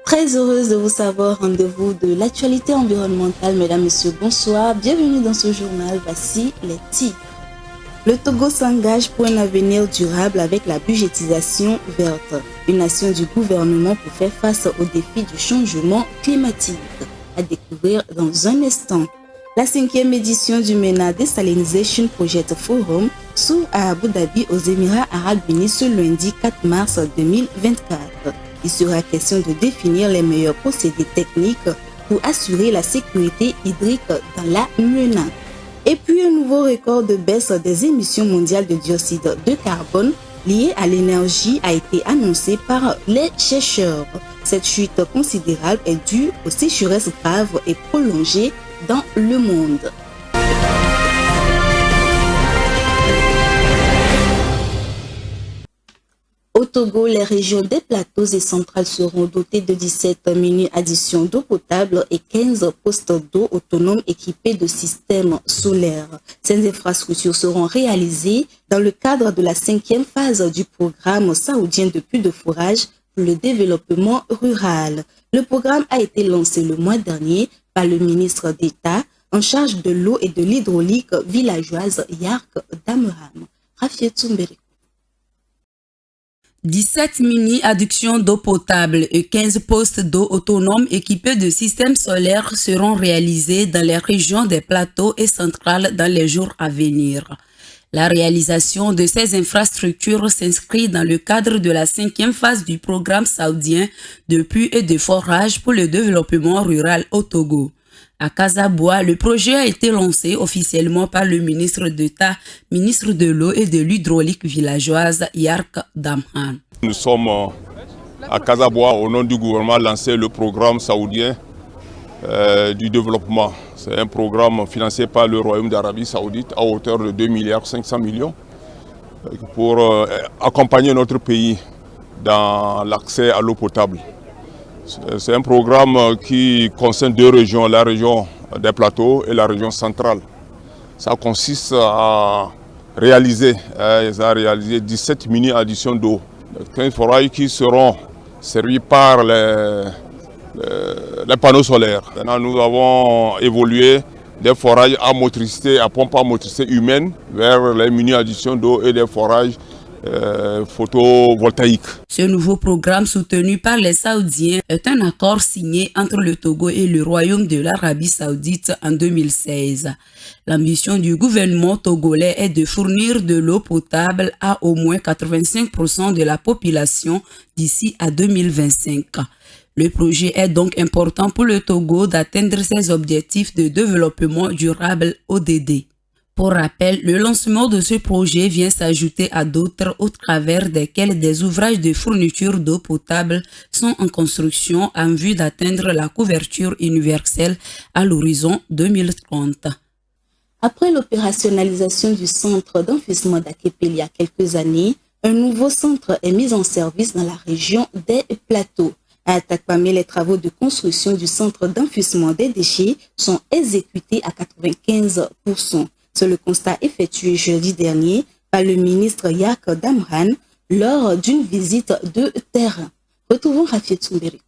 Très heureuse de vous savoir, rendez-vous de l'actualité environnementale. Mesdames, Messieurs, bonsoir. Bienvenue dans ce journal. Voici les titres. Le Togo s'engage pour un avenir durable avec la budgétisation verte. Une action du gouvernement pour faire face aux défis du changement climatique. À découvrir dans un instant. La 5e édition du MENA Desalination Project Forum s'ouvre à Abu Dhabi aux Émirats Arabes Unis ce lundi 4 mars 2024. Il sera question de définir les meilleurs procédés techniques pour assurer la sécurité hydrique dans la MENA. Et puis un nouveau record de baisse des émissions mondiales de dioxyde de carbone lié à l'énergie a été annoncé par les chercheurs. Cette chute considérable est due aux sécheresses graves et prolongées dans le monde. Au Togo, les régions des plateaux et centrales seront dotées de 17 mini-additions d'eau potable et 15 postes d'eau autonomes équipés de systèmes solaires. Ces infrastructures seront réalisées dans le cadre de la 5e phase du programme saoudien de puits de forage pour le développement rural. Le programme a été lancé le mois dernier par le ministre d'État en charge de l'eau et de l'hydraulique villageoise Yark Damram. Rafietou Mbéré. 17 mini-adductions d'eau potable et 15 postes d'eau autonomes équipés de systèmes solaires seront réalisés dans les régions des plateaux et centrales dans les jours à venir. La réalisation de ces infrastructures s'inscrit dans le cadre de la 5e phase du programme saoudien de puits et de forage pour le développement rural au Togo. À Kasaboua, le projet a été lancé officiellement par le ministre d'État, ministre de l'eau et de l'hydraulique villageoise Yark Damran. Nous sommes à Kasaboua au nom du gouvernement lancé le programme saoudien du développement. C'est un programme financé par le Royaume d'Arabie Saoudite à hauteur de 2,5 milliards pour accompagner notre pays dans l'accès à l'eau potable. C'est un programme qui concerne deux régions, la région des plateaux et la région centrale. Ça consiste à réaliser 17 mini-additions d'eau, 15 forages qui seront servis par les panneaux solaires. Maintenant, nous avons évolué des forages à motricité, à pompe à motricité humaine vers les mini-additions d'eau et des forages photovoltaïques. Ce nouveau programme soutenu par les Saoudiens est un accord signé entre le Togo et le Royaume de l'Arabie Saoudite en 2016. L'ambition du gouvernement togolais est de fournir de l'eau potable à au moins 85% de la population d'ici à 2025. Le projet est donc important pour le Togo d'atteindre ses objectifs de développement durable ODD. Pour rappel, le lancement de ce projet vient s'ajouter à d'autres au travers desquels des ouvrages de fourniture d'eau potable sont en construction en vue d'atteindre la couverture universelle à l'horizon 2030. Après l'opérationnalisation du centre d'enfouissement d'Akepé il y a quelques années, un nouveau centre est mis en service dans la région des plateaux. À Atakpamé, les travaux de construction du centre d'enfouissement des déchets sont exécutés à 95%. C'est le constat effectué jeudi dernier par le ministre Yark Damran lors d'une visite de terrain. Retrouvons Rafietou Mbéré.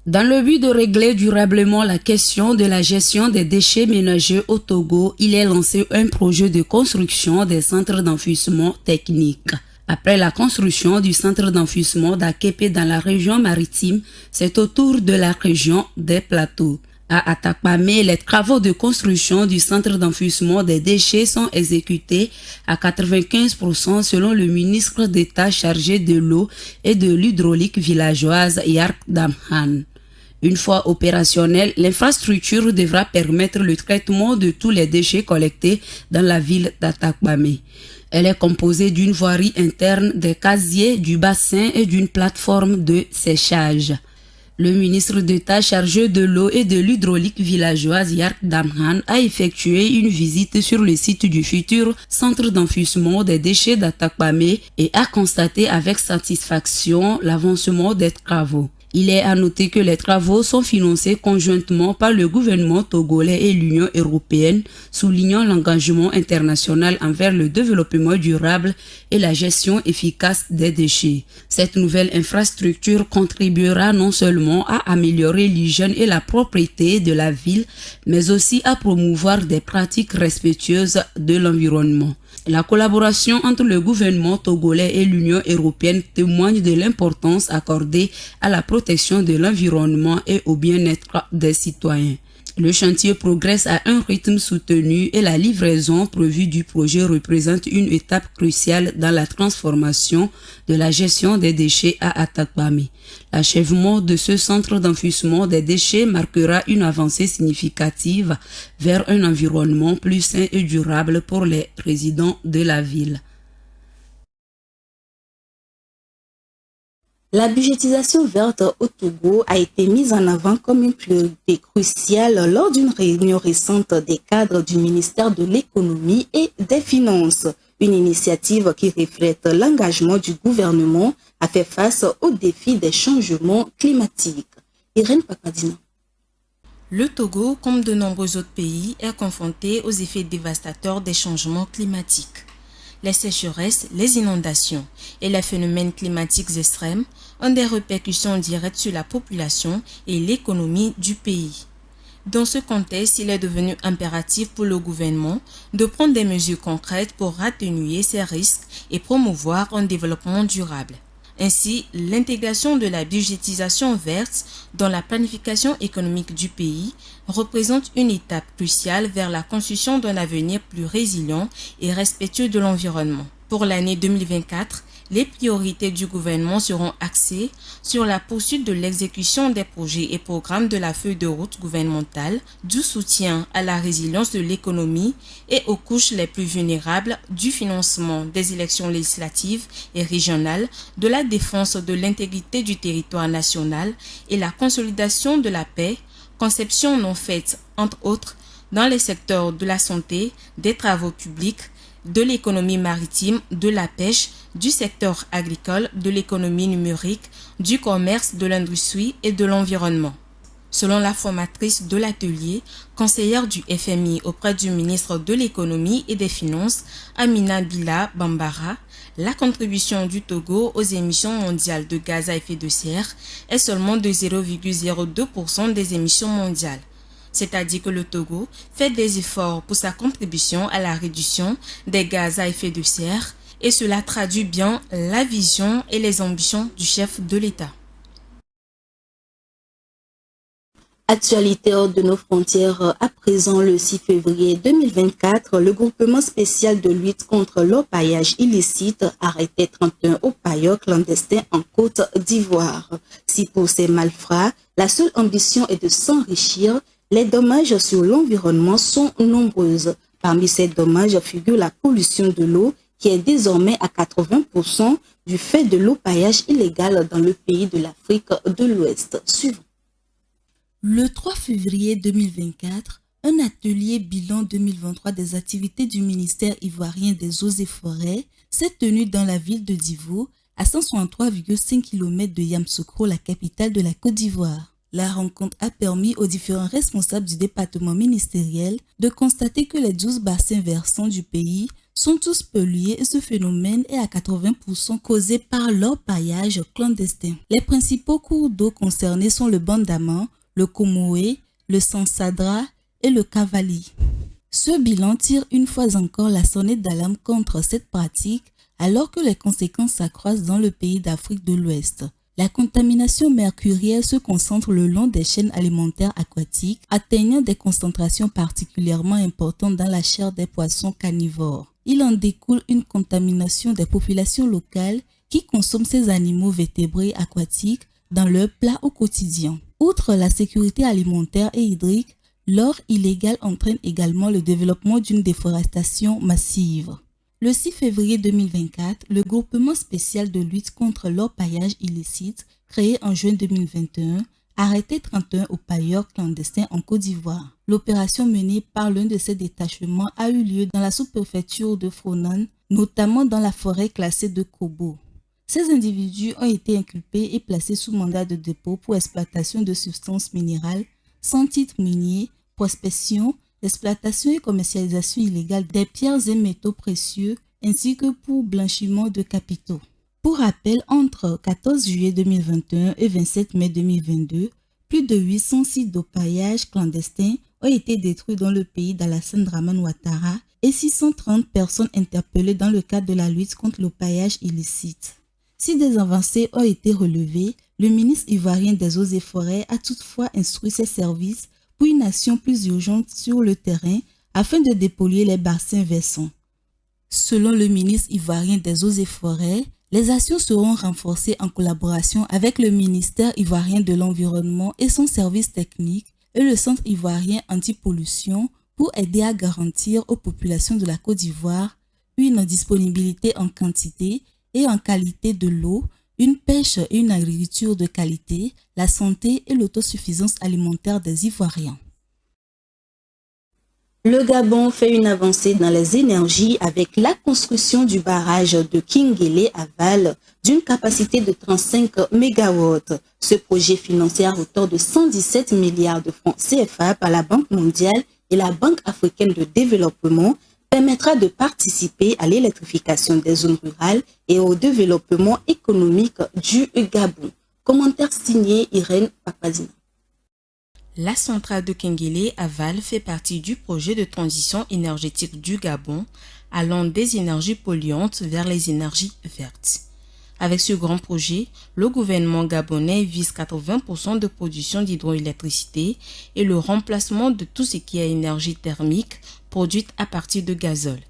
Dans le but de régler durablement la question de la gestion des déchets ménagers au Togo, il est lancé un projet de construction des centres d'enfouissement techniques. Après la construction du centre d'enfouissement d'Akepé dans la région maritime, c'est au tour de la région des plateaux. À Atakpamé, les travaux de construction du centre d'enfouissement des déchets sont exécutés à 95% selon le ministre d'État chargé de l'eau et de l'hydraulique villageoise Yark Damran. Une fois opérationnelle, l'infrastructure devra permettre le traitement de tous les déchets collectés dans la ville d'Atakpamé. Elle est composée d'une voirie interne, des casiers, du bassin et d'une plateforme de séchage. Le ministre d'État chargé de l'eau et de l'hydraulique villageoise Yark Damran a effectué une visite sur le site du futur centre d'enfouissement des déchets d'Atakpamé et a constaté avec satisfaction l'avancement des travaux. Il est à noter que les travaux sont financés conjointement par le gouvernement togolais et l'Union européenne, soulignant l'engagement international envers le développement durable et la gestion efficace des déchets. Cette nouvelle infrastructure contribuera non seulement à améliorer l'hygiène et la propreté de la ville, mais aussi à promouvoir des pratiques respectueuses de l'environnement. La collaboration entre le gouvernement togolais et l'Union européenne témoigne de l'importance accordée à la protection de l'environnement et au bien-être des citoyens. Le chantier progresse à un rythme soutenu et la livraison prévue du projet représente une étape cruciale dans la transformation de la gestion des déchets à Atakpamé. L'achèvement de ce centre d'enfouissement des déchets marquera une avancée significative vers un environnement plus sain et durable pour les résidents de la ville. La budgétisation verte au Togo a été mise en avant comme une priorité cruciale lors d'une réunion récente des cadres du ministère de l'Économie et des Finances, une initiative qui reflète l'engagement du gouvernement à faire face aux défis des changements climatiques. Irène Papadina. Le Togo, comme de nombreux autres pays, est confronté aux effets dévastateurs des changements climatiques. Les sécheresses, les inondations et les phénomènes climatiques extrêmes ont des répercussions directes sur la population et l'économie du pays. Dans ce contexte, il est devenu impératif pour le gouvernement de prendre des mesures concrètes pour atténuer ces risques et promouvoir un développement durable. Ainsi, l'intégration de la budgétisation verte dans la planification économique du pays représente une étape cruciale vers la construction d'un avenir plus résilient et respectueux de l'environnement. Pour l'année 2024, les priorités du gouvernement seront axées sur la poursuite de l'exécution des projets et programmes de la feuille de route gouvernementale, du soutien à la résilience de l'économie et aux couches les plus vulnérables, du financement des élections législatives et régionales, de la défense de l'intégrité du territoire national et la consolidation de la paix, conception non faite, entre autres, dans les secteurs de la santé, des travaux publics, de l'économie maritime, de la pêche, du secteur agricole, de l'économie numérique, du commerce, de l'industrie et de l'environnement. Selon la formatrice de l'atelier, conseillère du FMI auprès du ministre de l'économie et des finances, Amina Bila Bambara, la contribution du Togo aux émissions mondiales de gaz à effet de serre est seulement de 0,02% des émissions mondiales. C'est-à-dire que le Togo fait des efforts pour sa contribution à la réduction des gaz à effet de serre et cela traduit bien la vision et les ambitions du chef de l'État. Actualité hors de nos frontières, à présent le 6 février 2024, le groupement spécial de lutte contre l'orpaillage illicite arrêtait 31 orpailleurs clandestins en Côte d'Ivoire. Si pour ces malfrats, la seule ambition est de s'enrichir, les dommages sur l'environnement sont nombreux. Parmi ces dommages figure la pollution de l'eau qui est désormais à 80% du fait de l'orpaillage illégal dans le pays de l'Afrique de l'Ouest. Suivant. Le 3 février 2024, un atelier bilan 2023 des activités du ministère ivoirien des Eaux et Forêts s'est tenu dans la ville de Divo, à 163,5 km de Yamoussoukro, la capitale de la Côte d'Ivoire. La rencontre a permis aux différents responsables du département ministériel de constater que les 12 bassins versants du pays sont tous pollués et ce phénomène est à 80% causé par l'orpaillage clandestin. Les principaux cours d'eau concernés sont le Bandama, le Komoé, le Sansadra et le Kavali. Ce bilan tire une fois encore la sonnette d'alarme contre cette pratique alors que les conséquences s'accroissent dans le pays d'Afrique de l'Ouest. La contamination mercurielle se concentre le long des chaînes alimentaires aquatiques, atteignant des concentrations particulièrement importantes dans la chair des poissons carnivores. Il en découle une contamination des populations locales qui consomment ces animaux vertébrés aquatiques dans leurs plats au quotidien. Outre la sécurité alimentaire et hydrique, l'or illégal entraîne également le développement d'une déforestation massive. Le 6 février 2024, le groupement spécial de lutte contre l'orpaillage illicite, créé en juin 2021, arrêtait 31 orpailleurs clandestins en Côte d'Ivoire. L'opération menée par l'un de ces détachements a eu lieu dans la sous-préfecture de Fronan, notamment dans la forêt classée de Kobo. Ces individus ont été inculpés et placés sous mandat de dépôt pour exploitation de substances minérales sans titre minier, prospection, exploitation et commercialisation illégale des pierres et métaux précieux, ainsi que pour blanchiment de capitaux. Pour rappel, entre 14 juillet 2021 et 27 mai 2022, plus de 800 sites d'orpaillage clandestins ont été détruits dans le pays d'Alassane Dramane Ouattara et 630 personnes interpellées dans le cadre de la lutte contre l'orpaillage illicite. Si des avancées ont été relevées, le ministre ivoirien des Eaux et Forêts a toutefois instruit ses services pour une action plus urgente sur le terrain afin de dépolluer les bassins versants. Selon le ministre ivoirien des Eaux et Forêts, les actions seront renforcées en collaboration avec le ministère ivoirien de l'Environnement et son service technique et le Centre ivoirien anti-pollution pour aider à garantir aux populations de la Côte d'Ivoire une disponibilité en quantité et en qualité de l'eau, une pêche et une agriculture de qualité, la santé et l'autosuffisance alimentaire des Ivoiriens. Le Gabon fait une avancée dans les énergies avec la construction du barrage de Kingélé à Val d'une capacité de 35 MW. Ce projet financé à hauteur de 117 milliards de francs CFA par la Banque mondiale et la Banque africaine de développement permettra de participer à l'électrification des zones rurales et au développement économique du Gabon. Commentaire signé Irène Papadina. La centrale de Kingélé à Val fait partie du projet de transition énergétique du Gabon, allant des énergies polluantes vers les énergies vertes. Avec ce grand projet, le gouvernement gabonais vise 80% de production d'hydroélectricité et le remplacement de tout ce qui est énergie thermique produite à partir de gazole.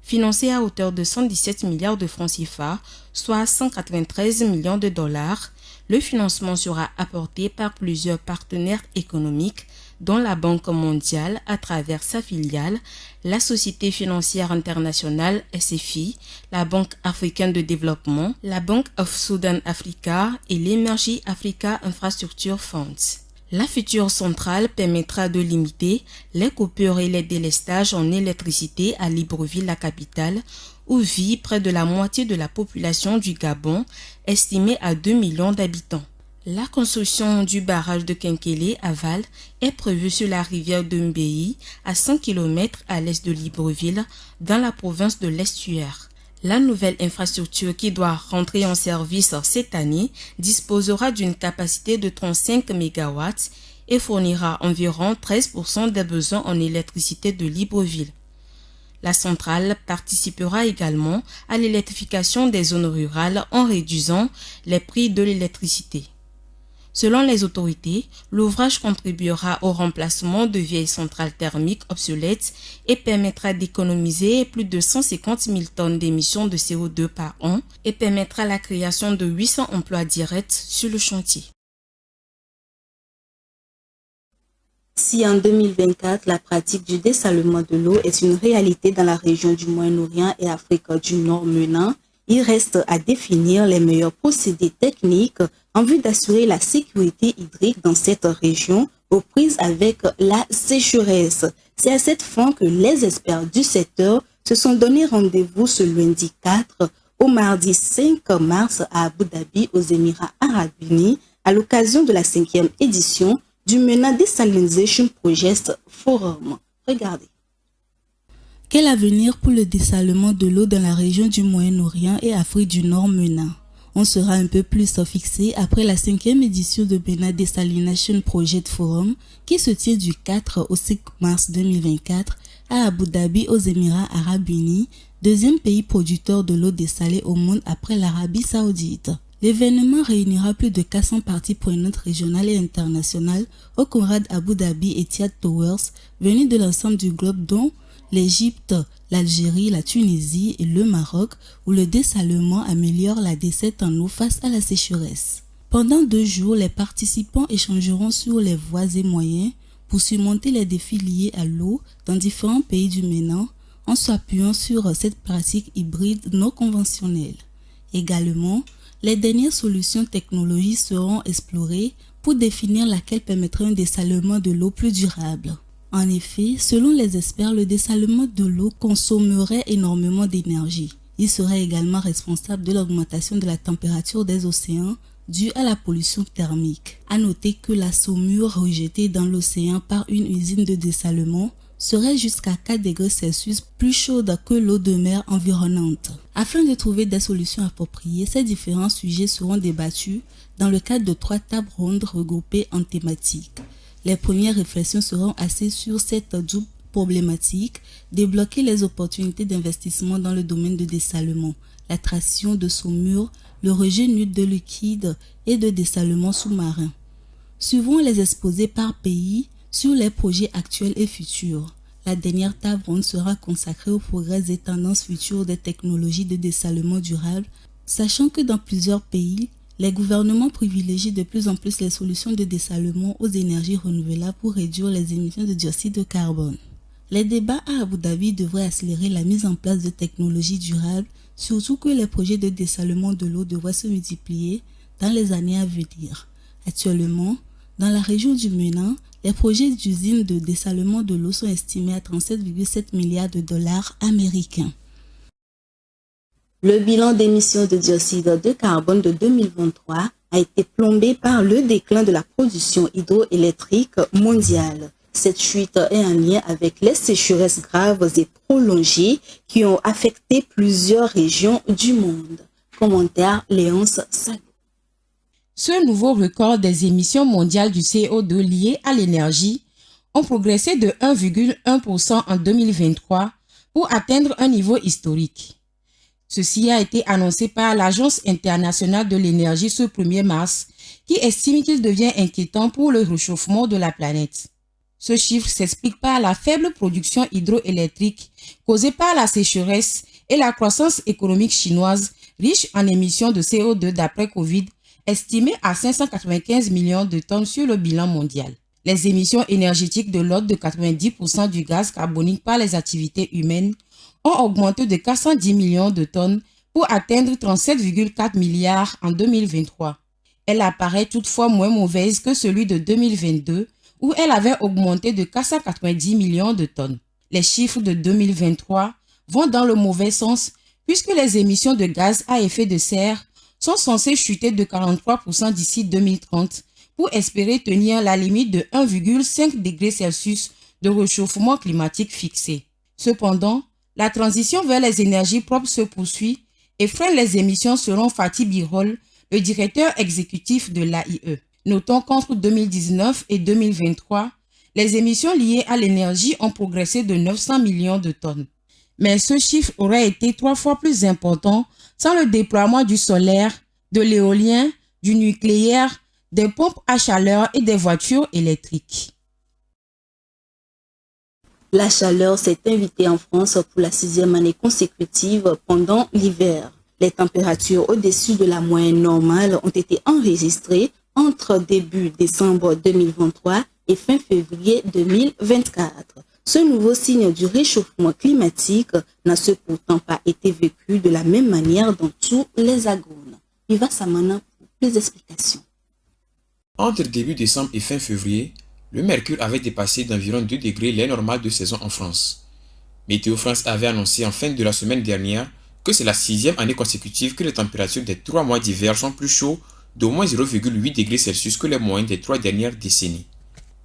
Financé à hauteur de 117 milliards de francs CFA, soit 193 millions de dollars, le financement sera apporté par plusieurs partenaires économiques, dont la Banque mondiale à travers sa filiale, la Société financière internationale SFI, la Banque africaine de développement, la Bank of Southern Africa et l'Emerging Africa Infrastructure Funds. La future centrale permettra de limiter les coupures et les délestages en électricité à Libreville, la capitale, où vit près de la moitié de la population du Gabon, estimée à 2 millions d'habitants. La construction du barrage de Kingélé à Val est prévue sur la rivière de Mbéi, à 100 km à l'est de Libreville, dans la province de l'Estuaire. La nouvelle infrastructure qui doit rentrer en service cette année disposera d'une capacité de 35 MW et fournira environ 13% des besoins en électricité de Libreville. La centrale participera également à l'électrification des zones rurales en réduisant les prix de l'électricité. Selon les autorités, l'ouvrage contribuera au remplacement de vieilles centrales thermiques obsolètes et permettra d'économiser plus de 150 000 tonnes d'émissions de CO2 par an et permettra la création de 800 emplois directs sur le chantier. Si en 2024, la pratique du dessalement de l'eau est une réalité dans la région du Moyen-Orient et Afrique du Nord menant, il reste à définir les meilleurs procédés techniques en vue d'assurer la sécurité hydrique dans cette région aux prises avec la sécheresse. C'est à cette fin que les experts du secteur se sont donné rendez-vous ce lundi 4 au mardi 5 mars à Abu Dhabi aux Émirats Arabes Unis à l'occasion de la 5e édition du MENA Desalination Project Forum. Regardez. Quel avenir pour le dessalement de l'eau dans la région du Moyen-Orient et Afrique du Nord MENA? On sera un peu plus fixé après la 5e édition de MENA Desalination Project Forum qui se tient du 4 au 5 mars 2024 à Abu Dhabi aux Émirats Arabes Unis, deuxième pays producteur de l'eau dessalée au monde après l'Arabie Saoudite. L'événement réunira plus de 400 parties prenantes régionales et internationales au Conrad Abu Dhabi et Etihad Towers venus de l'ensemble du globe dont l'Égypte, l'Algérie, la Tunisie et le Maroc où le dessalement améliore la desserte en eau face à la sécheresse. Pendant 2 jours, les participants échangeront sur les voies et moyens pour surmonter les défis liés à l'eau dans différents pays du MENA en s'appuyant sur cette pratique hybride non conventionnelle. Également, les dernières solutions technologiques seront explorées pour définir laquelle permettrait un dessalement de l'eau plus durable. En effet, selon les experts, le dessalement de l'eau consommerait énormément d'énergie. Il serait également responsable de l'augmentation de la température des océans due à la pollution thermique. À noter que la saumure rejetée dans l'océan par une usine de dessalement serait jusqu'à 4 degrés Celsius plus chaude que l'eau de mer environnante. Afin de trouver des solutions appropriées, ces différents sujets seront débattus dans le cadre de 3 tables rondes regroupées en thématiques. Les premières réflexions seront axées sur cette double problématique, débloquer les opportunités d'investissement dans le domaine de dessalement, la traction de saumure, le rejet nul de liquide et de dessalement sous-marin. Suivons les exposés par pays sur les projets actuels et futurs. La dernière table ronde sera consacrée aux progrès et tendances futures des technologies de dessalement durable, sachant que dans plusieurs pays, les gouvernements privilégient de plus en plus les solutions de dessalement aux énergies renouvelables pour réduire les émissions de dioxyde de carbone. Les débats à Abu Dhabi devraient accélérer la mise en place de technologies durables, surtout que les projets de dessalement de l'eau devraient se multiplier dans les années à venir. Actuellement, dans la région du MENA, les projets d'usines de dessalement de l'eau sont estimés à 37,7 milliards de dollars américains. Le bilan d'émissions de dioxyde de carbone de 2023 a été plombé par le déclin de la production hydroélectrique mondiale. Cette chute est en lien avec les sécheresses graves et prolongées qui ont affecté plusieurs régions du monde. Commentaire Léonce Sago. Ce nouveau record des émissions mondiales du CO2 liées à l'énergie ont progressé de 1,1% en 2023 pour atteindre un niveau historique. Ceci a été annoncé par l'Agence internationale de l'énergie ce 1er mars qui estime qu'il devient inquiétant pour le réchauffement de la planète. Ce chiffre s'explique par la faible production hydroélectrique causée par la sécheresse et la croissance économique chinoise riche en émissions de CO2 d'après Covid, estimée à 595 millions de tonnes sur le bilan mondial. Les émissions énergétiques de l'ordre de 90% du gaz carbonique par les activités humaines ont augmenté de 410 millions de tonnes pour atteindre 37,4 milliards en 2023. Elle apparaît toutefois moins mauvaise que celui de 2022 où elle avait augmenté de 490 millions de tonnes. Les chiffres de 2023 vont dans le mauvais sens puisque les émissions de gaz à effet de serre sont censées chuter de 43% d'ici 2030 pour espérer tenir la limite de 1,5 degré Celsius de réchauffement climatique fixée. Cependant, la transition vers les énergies propres se poursuit et freine les émissions selon Fatih Birol, le directeur exécutif de l'AIE. Notons qu'entre 2019 et 2023, les émissions liées à l'énergie ont progressé de 900 millions de tonnes. Mais ce chiffre aurait été 3 fois plus important sans le déploiement du solaire, de l'éolien, du nucléaire, des pompes à chaleur et des voitures électriques. La chaleur s'est invitée en France pour la 6e année consécutive pendant l'hiver. Les températures au-dessus de la moyenne normale ont été enregistrées entre début décembre 2023 et fin février 2024. Ce nouveau signe du réchauffement climatique n'a pourtant pas été vécu de la même manière dans tous les hexagones. Iva Samana pour plus d'explications. Entre début décembre et fin février, le mercure avait dépassé d'environ 2 degrés les normales de saison en France. Météo France avait annoncé en fin de la semaine dernière que c'est la 6e année consécutive que les températures des 3 mois d'hiver sont plus chaudes d'au moins 0,8 degrés Celsius que les moyennes des 3 dernières décennies.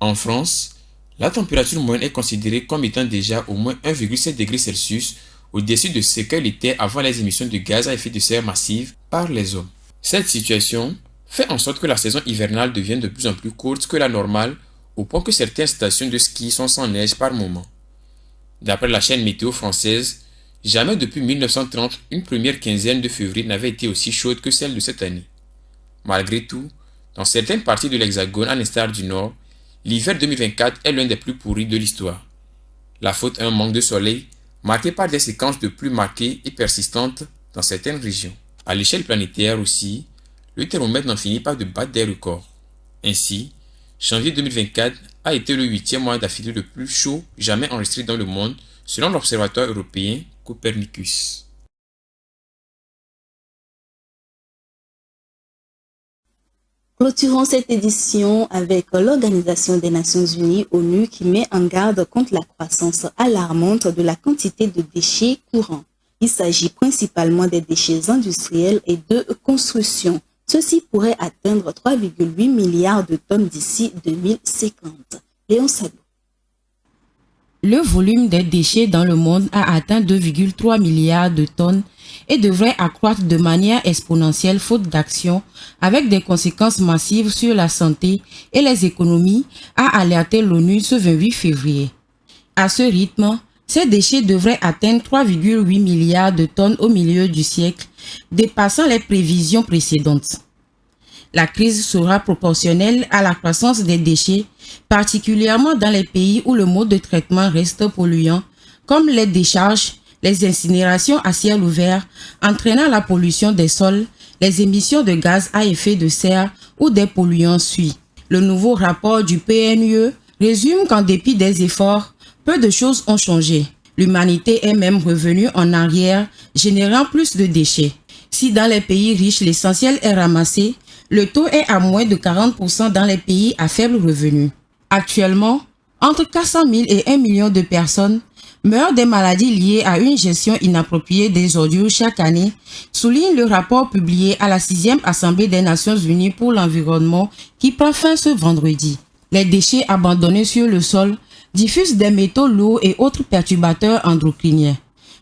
En France, la température moyenne est considérée comme étant déjà au moins 1,7 degrés Celsius au-dessus de ce qu'elle était avant les émissions de gaz à effet de serre massives par les hommes. Cette situation fait en sorte que la saison hivernale devient de plus en plus courte que la normale, au point que certaines stations de ski sont sans neige par moment. D'après la chaîne météo française, jamais depuis 1930, une première quinzaine de février n'avait été aussi chaude que celle de cette année. Malgré tout, dans certaines parties de l'Hexagone, à l'instar du Nord, l'hiver 2024 est l'un des plus pourris de l'histoire. La faute est un manque de soleil, marqué par des séquences de pluie marquées et persistantes dans certaines régions. À l'échelle planétaire aussi, le thermomètre n'en finit pas de battre des records. Ainsi, janvier 2024 a été le 8e mois d'affilée le plus chaud jamais enregistré dans le monde, selon l'observatoire européen Copernicus. Clôturons cette édition avec l'Organisation des Nations Unies, ONU, qui met en garde contre la croissance alarmante de la quantité de déchets courants. Il s'agit principalement des déchets industriels et de construction. Ceci pourrait atteindre 3,8 milliards de tonnes d'ici 2050. Léon Sadou. Le volume des déchets dans le monde a atteint 2,3 milliards de tonnes et devrait accroître de manière exponentielle faute d'action avec des conséquences massives sur la santé et les économies, a alerté l'ONU ce 28 février. À ce rythme, ces déchets devraient atteindre 3,8 milliards de tonnes au milieu du siècle, dépassant les prévisions précédentes. La crise sera proportionnelle à la croissance des déchets, particulièrement dans les pays où le mode de traitement reste polluant, comme les décharges, les incinérations à ciel ouvert, entraînant la pollution des sols, les émissions de gaz à effet de serre ou des polluants suie. Le nouveau rapport du PNUE résume qu'en dépit des efforts, peu de choses ont changé. L'humanité est même revenue en arrière, générant plus de déchets. Si dans les pays riches l'essentiel est ramassé, le taux est à moins de 40% dans les pays à faible revenu. Actuellement, entre 400 000 et 1 million de personnes meurent des maladies liées à une gestion inappropriée des ordures chaque année, souligne le rapport publié à la 6e Assemblée des Nations Unies pour l'environnement qui prend fin ce vendredi. Les déchets abandonnés sur le sol diffusent des métaux lourds et autres perturbateurs endocriniens.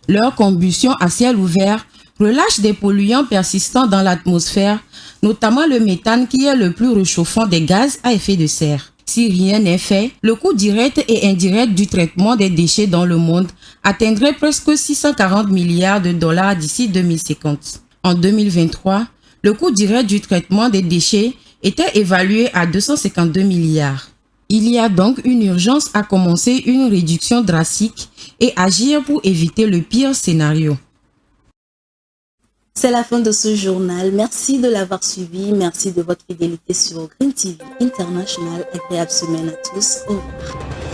Leur combustion à ciel ouvert relâche des polluants persistants dans l'atmosphère, notamment le méthane qui est le plus réchauffant des gaz à effet de serre. Si rien n'est fait, le coût direct et indirect du traitement des déchets dans le monde atteindrait presque 640 milliards de dollars d'ici 2050. En 2023, le coût direct du traitement des déchets était évalué à 252 milliards. Il y a donc une urgence à commencer une réduction drastique et agir pour éviter le pire scénario. C'est la fin de ce journal. Merci de l'avoir suivi. Merci de votre fidélité sur Green TV International. Agréable semaine à tous. Au revoir.